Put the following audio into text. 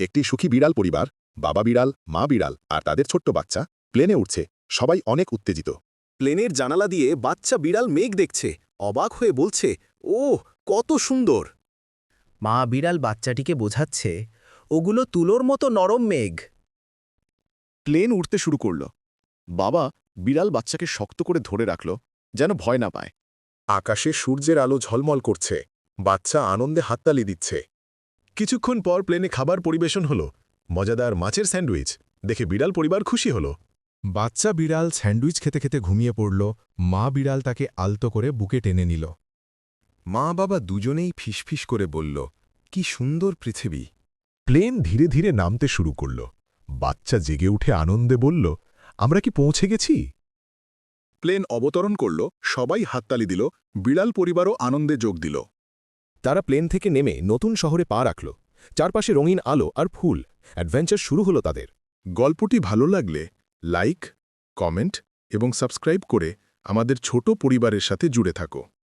একটি সুখী বিড়াল পরিবার, বাবা বিড়াল, মা বিড়াল আর তাদের ছোট্ট বাচ্চা প্লেনে উঠছে। সবাই অনেক উত্তেজিত। প্লেনের জানালা দিয়ে বাচ্চা বিড়াল মেঘ দেখছে, অবাক হয়ে বলছে, ওহ, কত সুন্দর। মা বিড়াল বাচ্চাটিকে বোঝাচ্ছে, ওগুলো তুলোর মতো নরম মেঘ। প্লেন উঠতে শুরু করল। বাবা বিড়াল বাচ্চাকে শক্ত করে ধরে রাখল, যেন ভয় না পায়। আকাশে সূর্যের আলো ঝলমল করছে, বাচ্চা আনন্দে হাততালি দিচ্ছে। কিছুক্ষণ পর প্লেনে খাবার পরিবেশন হলো। মজাদার মাছের স্যান্ডউইচ দেখে বিড়াল পরিবার খুশি হলো। বাচ্চা বিড়াল স্যান্ডউইচ খেতে খেতে ঘুমিয়ে পড়ল। মা বিড়াল তাকে আলতো করে বুকে টেনে নিল। মা বাবা দুজনেই ফিসফিস করে বলল, কি সুন্দর পৃথিবী। প্লেন ধীরে ধীরে নামতে শুরু করল। বাচ্চা জেগে উঠে আনন্দে বলল, আমরা কি পৌঁছে গেছি? প্লেন অবতরণ করল, সবাই হাততালি দিল, বিড়াল পরিবারও আনন্দে যোগ দিল। তারা প্লেন থেকে নেমে নতুন শহরে পা রাখল। চারপাশে রঙিন আলো আর ফুল। অ্যাডভেঞ্চার শুরু হলো তাদের। গল্পটি ভালো লাগলে লাইক, কমেন্ট এবং সাবস্ক্রাইব করে আমাদের ছোট পরিবারের সাথে জুড়ে থাকো।